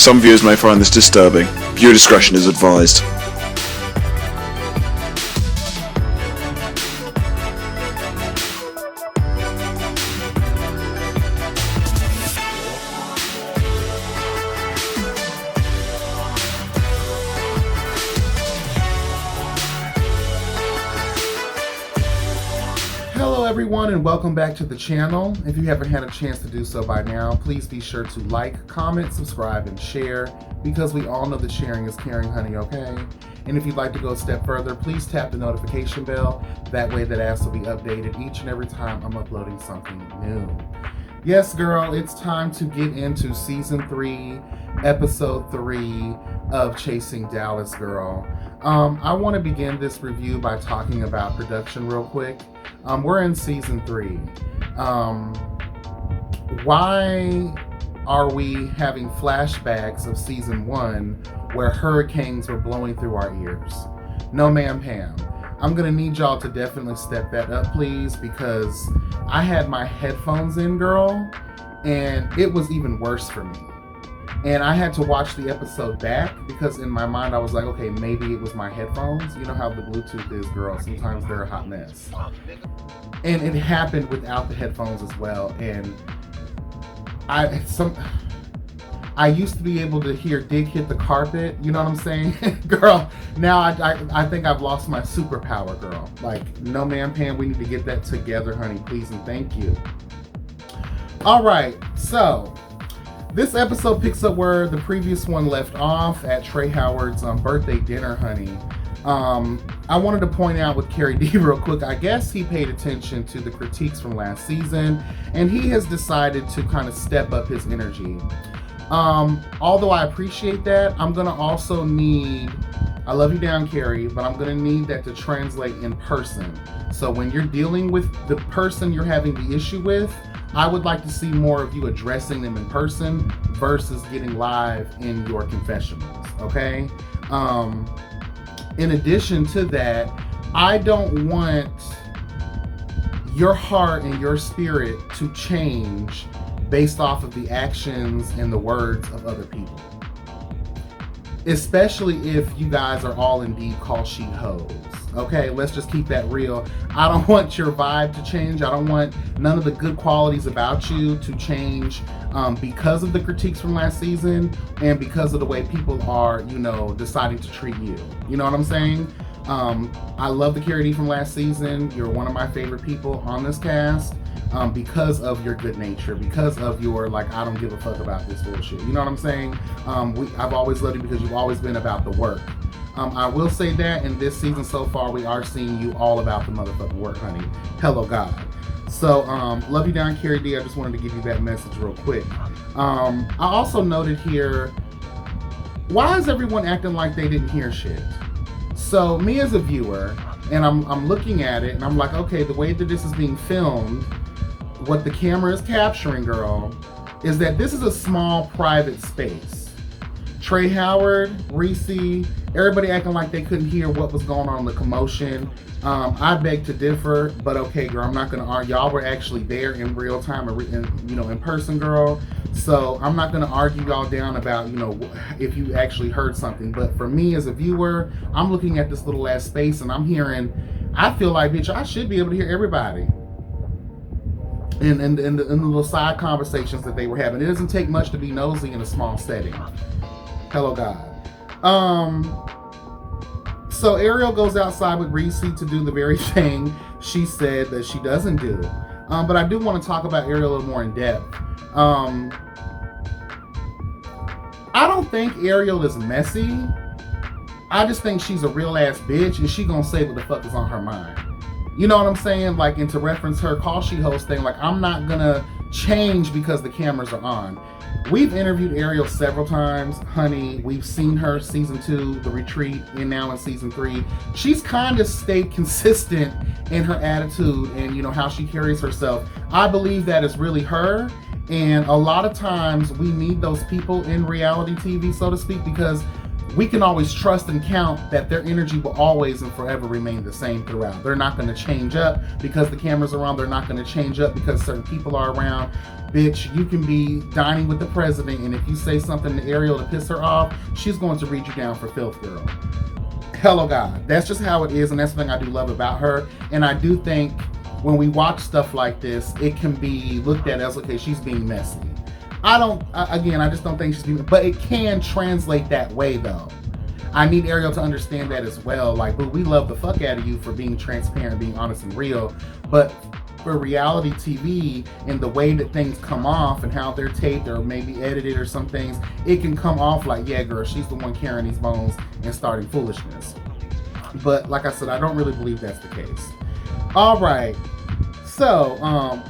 Some viewers may find this disturbing. Viewer discretion is advised. Hello everyone and welcome back to the channel. If you haven't had a chance to do so by now, please be sure to like, comment, subscribe, and share, because we all know that sharing is caring, honey, okay? And if you'd like to go a step further, please tap the notification bell. That way that ass will be updated each and every time I'm uploading something new. Yes, girl, it's time to get into Season 3, Episode 3 of Chasing Dallas, girl. I want to begin this review by talking about production real quick. We're in Season 3. Why are we having flashbacks of Season 1 where hurricanes were blowing through our ears? No, ma'am, Pam. I'm going to need y'all to definitely step that up, please, because I had my headphones in, girl, and it was even worse for me. And I had to watch the episode back because in my mind I was like, okay, maybe it was my headphones. You know how the Bluetooth is, girl. Sometimes they're a hot mess. And it happened without the headphones as well. And I used to be able to hear Dick hit the carpet. You know what I'm saying? Girl, now I think I've lost my superpower, girl. Like, no, ma'am, Pam, we need to get that together, honey, please and thank you. All right, so this episode picks up where the previous one left off at Trey Howard's birthday dinner, honey. I wanted to point out with Carrie D real quick, I guess he paid attention to the critiques from last season, and he has decided to kind of step up his energy. Although I appreciate that, I'm gonna also need, I love you down, Carrie, but I'm gonna need that to translate in person. So when you're dealing with the person you're having the issue with, I would like to see more of you addressing them in person versus getting live in your confessionals, okay? In addition to that, I don't want your heart and your spirit to change based off of the actions and the words of other people. Especially if you guys are all indeed call sheet hoes. Okay, let's just keep that real. I don't want your vibe to change. I don't want none of the good qualities about you to change because of the critiques from last season and because of the way people are, you know, deciding to treat you. You know what I'm saying? I love the Carrie D from last season. You're one of my favorite people on this cast because of your good nature, because of your, like, I don't give a fuck about this bullshit. You know what I'm saying? I've always loved you because you've always been about the work. I will say that in this season so far, we are seeing you all about the motherfucking work, honey. Hello, God. So, love you down, Carrie D. I just wanted to give you that message real quick. I also noted here, why is everyone acting like they didn't hear shit? So, me as a viewer, and I'm looking at it, and I'm like, okay, the way that this is being filmed, what the camera is capturing, girl, is that this is a small private space. Trey Howard, Reese, everybody acting like they couldn't hear what was going on in the commotion. I beg to differ, but okay, girl, I'm not gonna argue. Y'all were actually there in real time, in person, girl. So I'm not gonna argue y'all down about, you know, if you actually heard something. But for me as a viewer, I'm looking at this little ass space and I'm hearing, I feel like, bitch, I should be able to hear everybody. In the little side conversations that they were having. It doesn't take much to be nosy in a small setting. Hello, God. So Ariel goes outside with Reese to do the very thing she said that she doesn't do. But I do want to talk about Ariel a little more in depth. I don't think Ariel is messy. I just think she's a real ass bitch and she gonna say what the fuck is on her mind. You know what I'm saying? Like, and to reference her call sheet host thing, like, I'm not gonna change because the cameras are on. We've interviewed Ariel several times, honey. We've seen her season 2, The Retreat, and now in season 3. She's kind of stayed consistent in her attitude and, you know, how she carries herself. I believe that is really her. And a lot of times we need those people in reality TV, so to speak, because we can always trust and count that their energy will always and forever remain the same throughout. They're not going to change up because the camera's around. They're not going to change up because certain people are around. Bitch, you can be dining with the president, and if you say something to Ariel to piss her off, she's going to read you down for filth, girl. Hello, God. That's just how it is, and that's the thing I do love about her. And I do think when we watch stuff like this, it can be looked at as, okay, she's being messy. I just don't think she's being, but it can translate that way, though. I need Ariel to understand that as well. Like, boo, we love the fuck out of you for being transparent, being honest and real, but for reality TV and the way that things come off and how they're taped or maybe edited or some things, it can come off like, yeah, girl, she's the one carrying these bones and starting foolishness. But like I said, I don't really believe that's the case. All right, so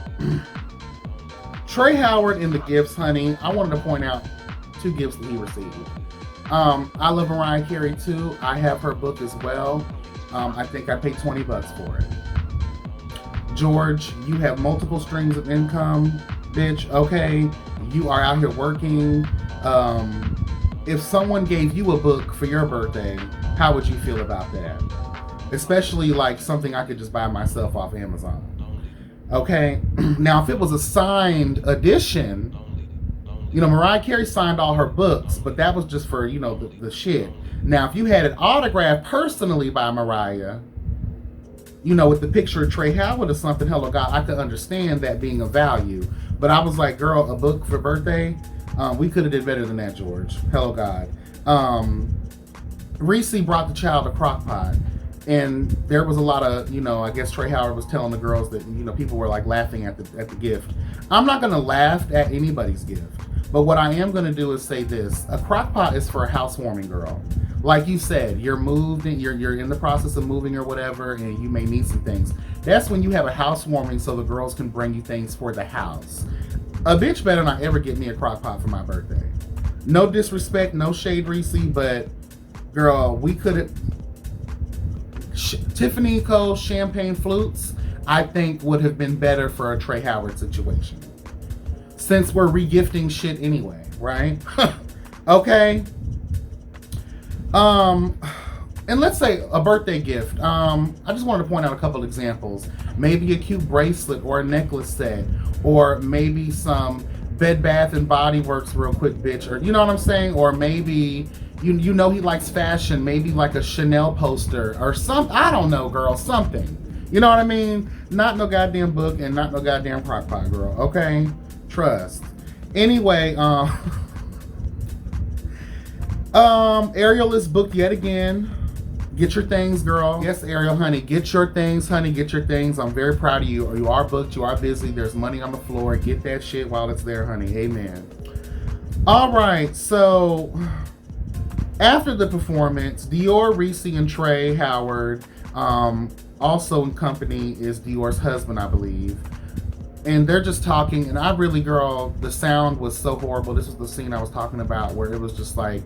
Trey Howard in the gifts, honey. I wanted to point out 2 gifts that he received. I love Mariah Carey too. I have her book as well. I think I paid $20 for it. George, you have multiple streams of income, bitch. Okay, you are out here working. If someone gave you a book for your birthday, how would you feel about that? Especially like something I could just buy myself off Amazon. Okay, now if it was a signed edition, you know, Mariah Carey signed all her books, but that was just for, you know, the shit. Now, if you had it autographed personally by Mariah, you know, with the picture of Trey Howard or something, hello God, I could understand that being of value. But I was like, girl, a book for birthday? We could have did better than that, George. Hello God. Reese brought the child a crock pot. And there was a lot of, you know, I guess Trey Howard was telling the girls that, you know, people were like laughing at the gift. I'm not going to laugh at anybody's gift. But what I am going to do is say this. A crock pot is for a housewarming, girl. Like you said, you're moved and you're in the process of moving or whatever, and you may need some things. That's when you have a housewarming so the girls can bring you things for the house. A bitch better not ever get me a crock pot for my birthday. No disrespect, no shade, Reese, but girl, we could have... Tiffany & Co. champagne flutes, I think would have been better for a Trey Howard situation. Since we're regifting shit anyway, right? Okay. And let's say a birthday gift. I just wanted to point out a couple examples. Maybe a cute bracelet or a necklace set, or maybe some Bed Bath and Body Works real quick, bitch, or you know what I'm saying? Or maybe you know he likes fashion, maybe like a Chanel poster or something. I don't know, girl, something. You know what I mean? Not no goddamn book and not no goddamn crock pot, girl. Okay, trust. Anyway, Ariel is booked yet again. Get your things, girl. Yes, Ariel, honey, get your things, honey, get your things. I'm very proud of you. You are booked, you are busy. There's money on the floor. Get that shit while it's there, honey. Amen. All right, so after the performance, Dior, Reese, and Trey Howard, also in company is Dior's husband, I believe. And they're just talking, and I really, girl, the sound was so horrible. This was the scene I was talking about where it was just like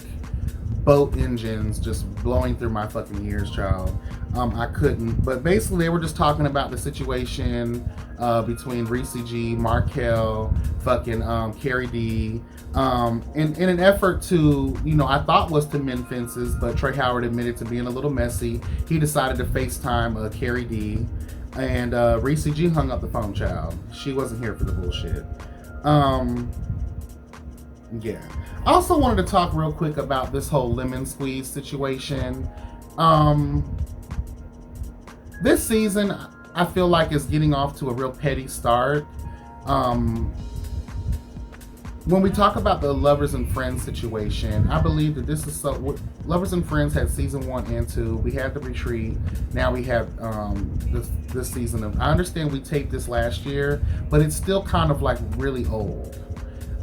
boat engines just blowing through my fucking ears, child. I couldn't. But basically, they were just talking about the situation between Reese G, Markell, fucking Carrie D, in an effort to, you know, I thought was to mend fences, but Trey Howard admitted to being a little messy. He decided to FaceTime Carrie D, and Reese G hung up the phone, child. She wasn't here for the bullshit. Yeah. I also wanted to talk real quick about this whole lemon squeeze situation. This season, I feel like it's getting off to a real petty start. When we talk about the Lovers and Friends situation, I believe that this is so... Lovers and Friends had season 1 and 2. We had The Retreat. Now we have this season of... I understand we taped this last year, but it's still kind of like really old.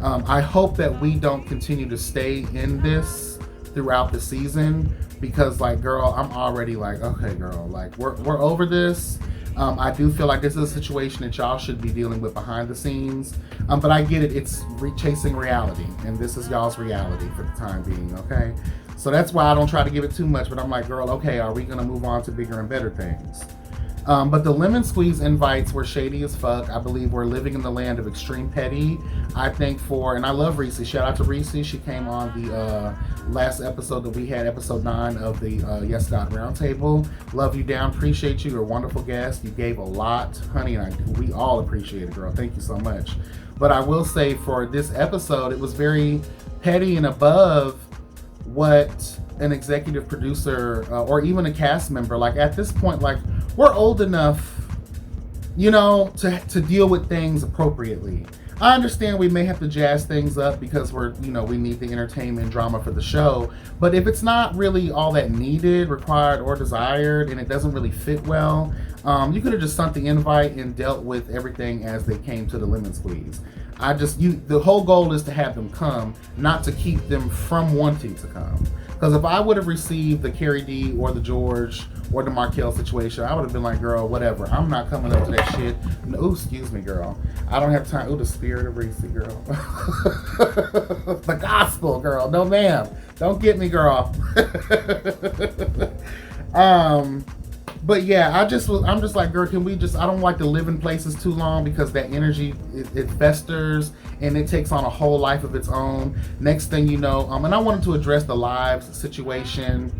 I hope that we don't continue to stay in this throughout the season, because like, girl, I'm already like, okay, girl, like we're over this. I do feel like this is a situation that y'all should be dealing with behind the scenes. But I get it, it's chasing reality, and this is y'all's reality for the time being, okay? So that's why I don't try to give it too much, but I'm like, girl, okay, are we gonna move on to bigger and better things? But the lemon squeeze invites were shady as fuck. I believe we're living in the land of extreme petty. I think and I love Reese. Shout out to Reese. She came on the last episode that we had, episode 9 of the Yes God Roundtable. Love you down. Appreciate you. You're a wonderful guest. You gave a lot, honey, and we all appreciate it, girl. Thank you so much. But I will say for this episode, it was very petty and above what an executive producer or even a cast member, like at this point, like we're old enough, you know, to deal with things appropriately. I understand we may have to jazz things up because we need the entertainment drama for the show. But if it's not really all that needed, required, or desired, and it doesn't really fit well, you could have just sent the invite and dealt with everything as they came to the lemon squeeze. The whole goal is to have them come, not to keep them from wanting to come. Because if I would have received the Carrie D or the George or the Markell situation, I would have been like, girl, whatever. I'm not coming up to that shit. No, excuse me, girl. I don't have time. Oh, the spirit of Reese, girl. The gospel, girl. No, ma'am. Don't get me, girl. But yeah, I'm just like, girl, can we just, I don't like to live in places too long because that energy, it festers and it takes on a whole life of its own. Next thing you know, and I wanted to address the lives situation.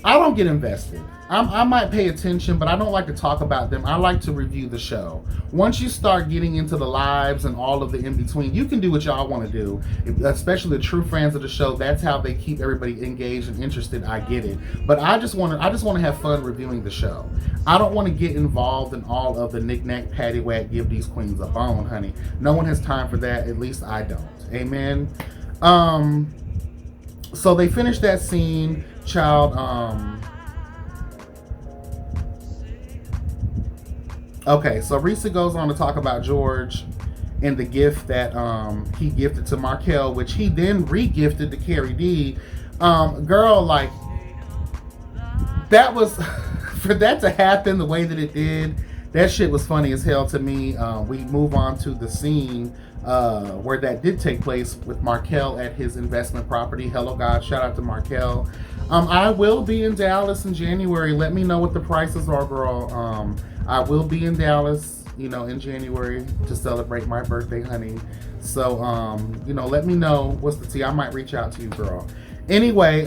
I don't get invested. I might pay attention, but I don't like to talk about them. I like to review the show. Once you start getting into the lives and all of the in-between, you can do what y'all want to do. Especially the true fans of the show, that's how they keep everybody engaged and interested. I get it. But I just want to have fun reviewing the show. I don't want to get involved in all of the knick-knack, paddywhack, give these queens a bone, honey. No one has time for that. At least I don't. Amen. So they finished that scene, child. Okay, so Reese goes on to talk about George and the gift that he gifted to Markell, which he then re-gifted to Carrie D. Girl, like, that was, for that to happen the way that it did, that shit was funny as hell to me. We move on to the scene where that did take place with Markell at his investment property. Hello, God. Shout out to Markell. I will be in Dallas in January. Let me know what the prices are, girl. I will be in Dallas, in January to celebrate my birthday, honey. So, let me know what's the tea. I might reach out to you, girl. Anyway,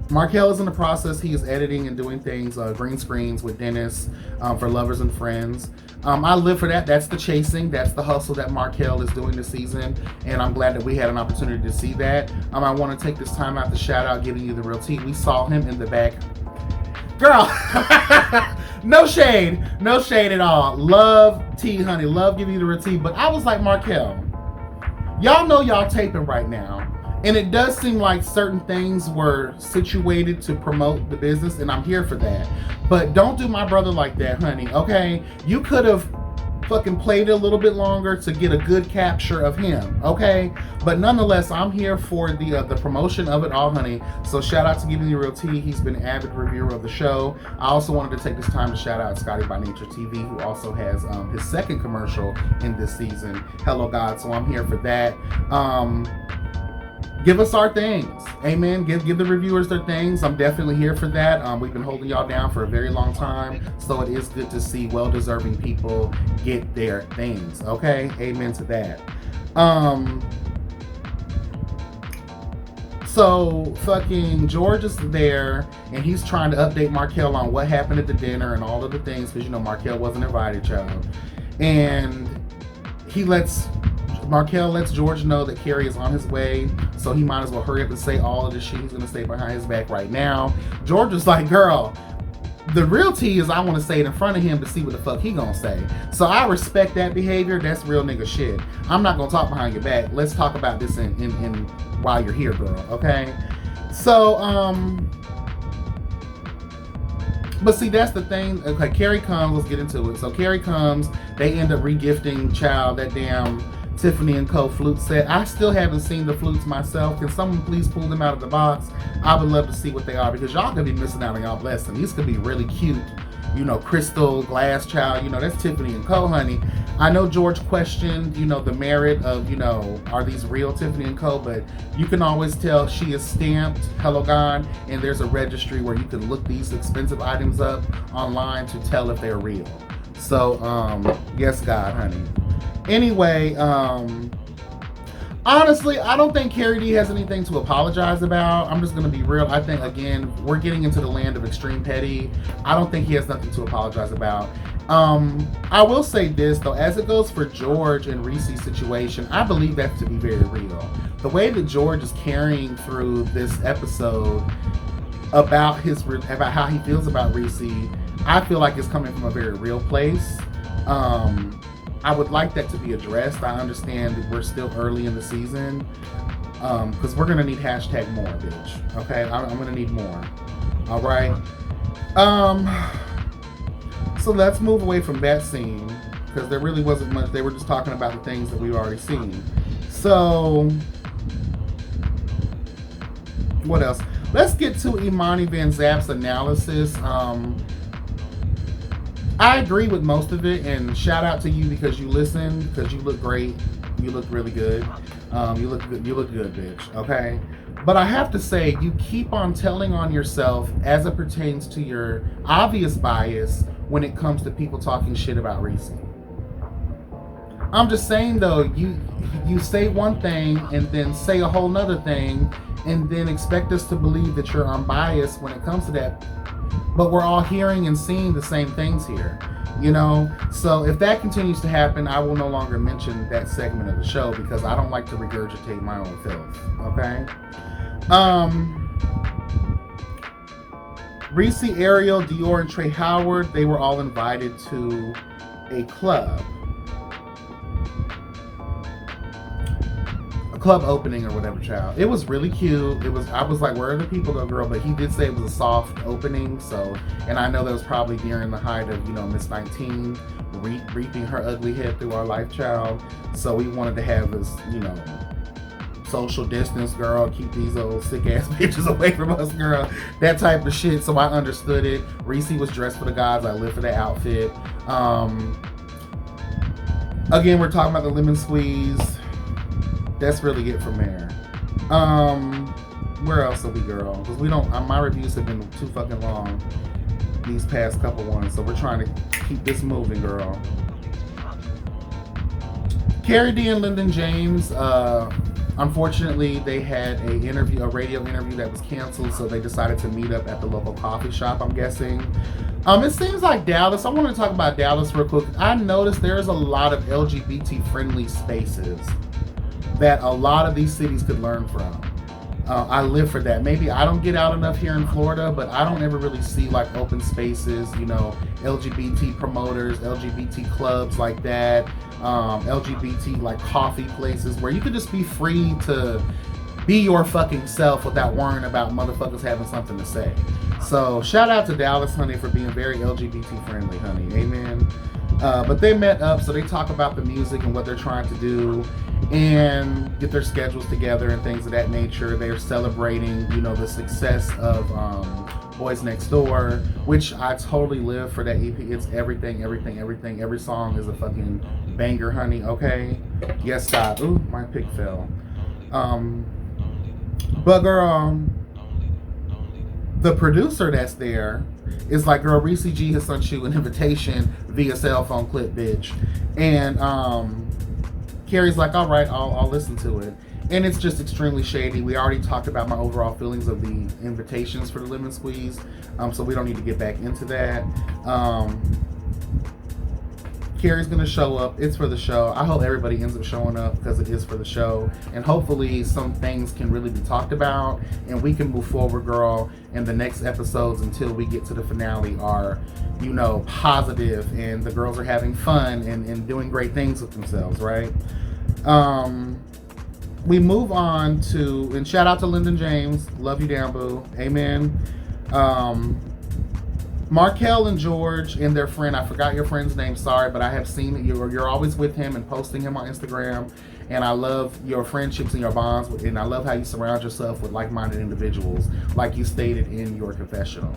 Markell is in the process. He is editing and doing things, green screens with Dennis for Lovers and Friends. I live for that. That's the chasing. That's the hustle that Markell is doing this season. And I'm glad that we had an opportunity to see that. I want to take this time out to shout out Giving You the Real Tea. We saw him in the back. Girl, no shade at all. Love tea, honey. Love Giving You the Real Tea. But I was like, Markell, y'all know y'all taping right now. And it does seem like certain things were situated to promote the business, and I'm here for that. But don't do my brother like that, honey, okay? You could have fucking played it a little bit longer to get a good capture of him, okay? But nonetheless, I'm here for the promotion of it all, honey. So shout out to Giving You Real Tea. He's been an avid reviewer of the show. I also wanted to take this time to shout out Scotty by Nature TV, who also has his second commercial in this season. Hello, God. So I'm here for that. Give us our things. Amen. Give the reviewers their things. I'm definitely here for that. We've been holding y'all down for a very long time. So it is good to see well-deserving people get their things. Okay? Amen to that. So fucking George is there and he's trying to update Markell on what happened at the dinner and all of the things because Markell wasn't invited, child. And Markell lets George know that Carrie is on his way, so he might as well hurry up and say all of this shit he's gonna say behind his back right now. George is like, girl, the real tea is I want to say it in front of him to see what the fuck he gonna say. So I respect that behavior. That's real nigga shit. I'm not gonna talk behind your back. Let's talk about this in while you're here, girl. Okay. So but see, that's the thing. Okay, Carrie comes. Let's get into it. So Carrie comes. They end up regifting child that damn Tiffany & Co. flute set. I still haven't seen the flutes myself. Can someone please pull them out of the box? I would love to see what they are because y'all could be missing out on y'all blessing. These could be really cute you know, Crystal, Glass Child, you know, that's Tiffany and Co, honey. I know George questioned, you know, the merit of, you know, are these real Tiffany and Co, but you can always tell she is stamped Hello God, and there's a registry where you can look these expensive items up online to tell if they're real. So, yes, God, honey. Anyway, honestly, I don't think Carrie D has anything to apologize about. I'm just going to be real. I think, again, we're getting into the land of extreme petty. I don't think he has nothing to apologize about. I will say this, though, as it goes for George and Reese's situation, I believe that to be very real. The way that George is carrying through this episode about how he feels about Reese, I feel like it's coming from a very real place. I would like that to be addressed. I understand that we're still early in the season, because we're gonna need hashtag more, bitch. Okay, I'm gonna need more. All right. So let's move away from that scene, because there really wasn't much. They were just talking about the things that we've already seen. So what else? Let's get to Imani Van Zap's analysis. I agree with most of it, and shout out to you because you listened, because you look great. You look really good. You look good. You look good, bitch. Okay. But I have to say, you keep on telling on yourself as it pertains to your obvious bias when it comes to people talking shit about Reese. I'm just saying though, you say one thing and then say a whole nother thing, and then expect us to believe that you're unbiased when it comes to that. But we're all hearing and seeing the same things here, you know? So if that continues to happen, I will no longer mention that segment of the show, because I don't like to regurgitate my own filth, okay? Reese, Ariel, Dior, and Trey Howard, they were all invited to a club opening or whatever, child. It was really cute. I was like, where are the people though, girl? But he did say it was a soft opening, so, and I know that was probably during the height of, you know, Miss 19 reaping her ugly head through our life, child. So we wanted to have this, you know, social distance, girl, keep these old sick ass bitches away from us, girl, that type of shit. So I understood it. Reese was dressed for the gods. I lived for the outfit. Again, we're talking about the lemon squeeze. That's really it from there. Where else are we, girl? Because we don't, my reviews have been too fucking long these past couple ones, so we're trying to keep this moving, girl. Carrie D and Lyndon James, unfortunately, they had a radio interview that was canceled, so they decided to meet up at the local coffee shop, I'm guessing. It seems like Dallas, I want to talk about Dallas real quick. I noticed there's a lot of LGBT-friendly spaces that a lot of these cities could learn from. I live for that. Maybe I don't get out enough here in Florida, but I don't ever really see like open spaces, you know, LGBT promoters, LGBT clubs like that, LGBT like coffee places where you could just be free to be your fucking self without worrying about motherfuckers having something to say. So shout out to Dallas, honey, for being very LGBT friendly, honey. Amen. But they met up, so they talk about the music and what they're trying to do and get their schedules together and things of that nature. They're celebrating, you know, the success of Boys Next Door, which I totally live for that EP. It's everything, everything, everything. Every song is a fucking banger, honey, okay? Yes, God. Ooh, my pick fell. But girl, the producer that's there is like, girl, Reese G has sent you an invitation via cell phone clip, bitch. And Carrie's like, all right, I'll listen to it. And it's just extremely shady. We already talked about my overall feelings of the invitations for the lemon squeeze, so we don't need to get back into that. Carrie's gonna show up. It's for the show. I hope everybody ends up showing up because it is for the show. And hopefully some things can really be talked about and we can move forward, girl. And the next episodes until we get to the finale are, you know, positive and the girls are having fun and doing great things with themselves, right? We move on to, and shout out to Lyndon James. Love you down, boo. Amen. Markell and George and their friend, I forgot your friend's name, sorry, but I have seen that you're always with him and posting him on Instagram, and I love your friendships and your bonds, and I love how you surround yourself with like-minded individuals, like you stated in your confessional.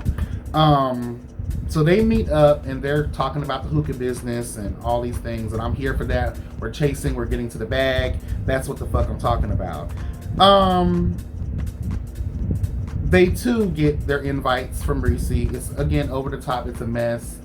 So they meet up and they're talking about the hookah business and all these things, and I'm here for that. We're chasing, we're getting to the bag. That's what the fuck I'm talking about. They too get their invites from Reese. It's again over the top, it's a mess.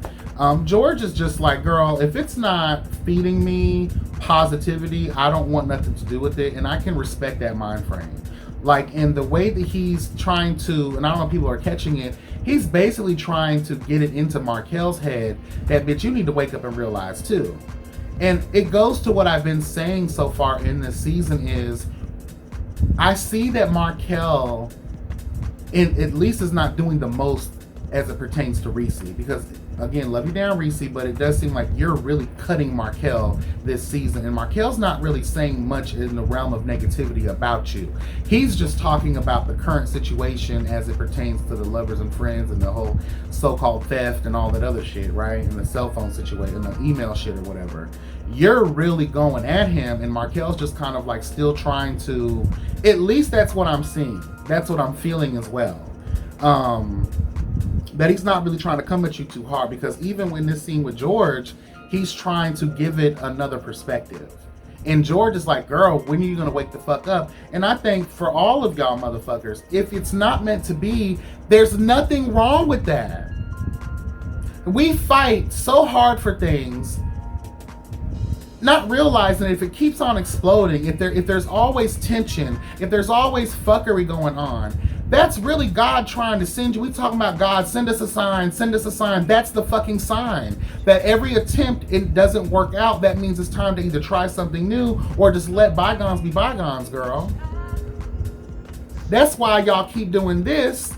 George is just like, girl, if it's not feeding me positivity, I don't want nothing to do with it, and I can respect that mind frame. Like, in the way that he's trying to, and I don't know if people are catching it, he's basically trying to get it into Markell's head that, bitch, you need to wake up and realize too. And it goes to what I've been saying so far in this season is, I see that Markell, at least, is not doing the most as it pertains to Reese, because again, love you down, Reese, but it does seem like you're really cutting Markell this season, and Markell's not really saying much in the realm of negativity about you. He's just talking about the current situation as it pertains to the lovers and friends and the whole so-called theft and all that other shit, right? And the cell phone situation and the email shit or whatever. You're really going at him, and Markell's just kind of like still trying to, at least that's what I'm seeing. That's what I'm feeling as well. That he's not really trying to come at you too hard, because even in this scene with George, he's trying to give it another perspective. And George is like, girl, when are you gonna wake the fuck up? And I think for all of y'all motherfuckers, if it's not meant to be, there's nothing wrong with that. We fight so hard for things, not realizing if it keeps on exploding, if there's always tension, if there's always fuckery going on, that's really God trying to send you. We talking about God, send us a sign, send us a sign. That's the fucking sign. That every attempt, it doesn't work out. That means it's time to either try something new or just let bygones be bygones, girl. That's why y'all keep doing this.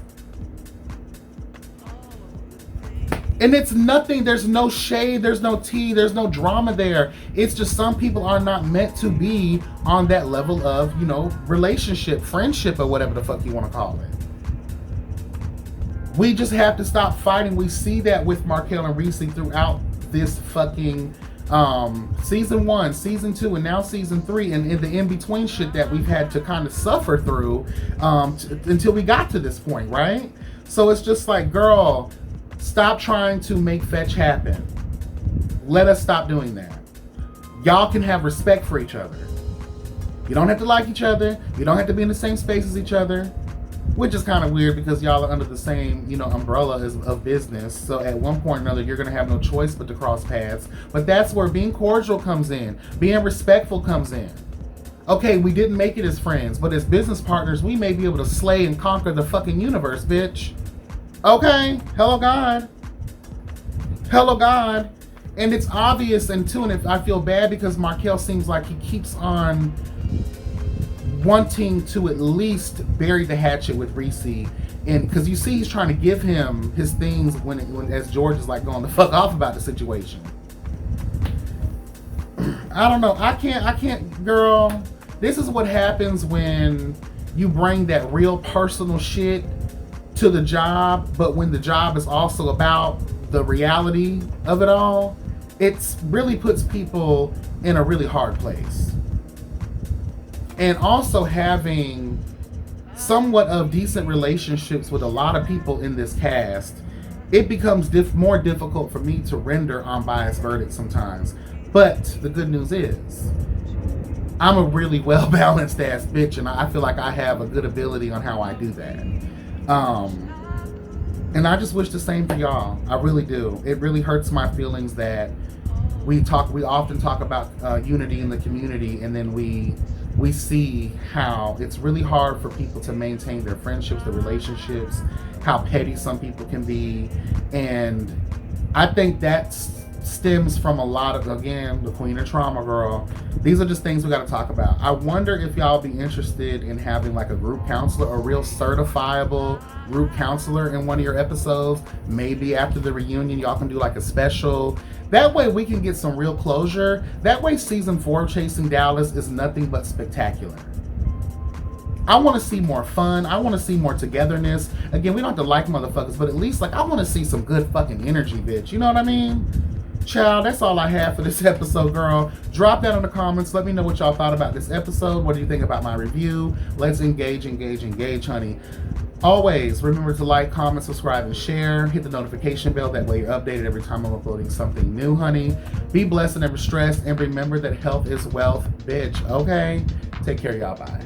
And it's nothing, there's no shade, there's no tea, there's no drama there. It's just some people are not meant to be on that level of, you know, relationship, friendship, or whatever the fuck you want to call it. We just have to stop fighting. We see that with Markell and Reese throughout this fucking season 1, season 2, and now season 3, and in the in-between shit that we've had to kind of suffer through until we got to this point, right? So it's just like, girl, stop trying to make fetch happen. Let us stop doing that. Y'all can have respect for each other. You don't have to like each other. You don't have to be in the same space as each other, which is kind of weird because y'all are under the same, you know, umbrella of business. So at one point or another, you're going to have no choice but to cross paths. But that's where being cordial comes in. Being respectful comes in. Okay, we didn't make it as friends, but as business partners, we may be able to slay and conquer the fucking universe, bitch. Okay, hello God. Hello God. And it's obvious, and too, and I feel bad because Markell seems like he keeps on wanting to at least bury the hatchet with Reese, and because you see he's trying to give him his things when as George is like going the fuck off about the situation. I don't know. I can't, girl. This is what happens when you bring that real personal shit to the job, but when the job is also about the reality of it all, it really puts people in a really hard place. And also having somewhat of decent relationships with a lot of people in this cast, it becomes more difficult for me to render unbiased verdicts sometimes. But the good news is, I'm a really well-balanced ass bitch, and I feel like I have a good ability on how I do that. And I just wish the same for y'all. I really do. It really hurts my feelings that we often talk about unity in the community, and then we see how it's really hard for people to maintain their friendships, their relationships, how petty some people can be. And I think that stems from a lot of, again, the queen of trauma, girl. These are just things we got to talk about. I wonder if y'all be interested in having like a group counselor, a real certifiable group counselor in one of your episodes. Maybe after the reunion, y'all can do like a special. That way we can get some real closure. That way season 4 of Chasing Dallas is nothing but spectacular. I want to see more fun. I want to see more togetherness. Again, we don't have to like motherfuckers, but at least like I want to see some good fucking energy, bitch. You know what I mean? Child, that's all I have for this episode, girl. Drop that in the comments. Let me know what y'all thought about this episode. What do you think about my review? Let's engage, honey. Always remember to like, comment, subscribe, and share. Hit the notification bell. That way you're updated every time I'm uploading something new, honey. Be blessed and never stressed. And remember that health is wealth, bitch. Okay? Take care, y'all. Bye.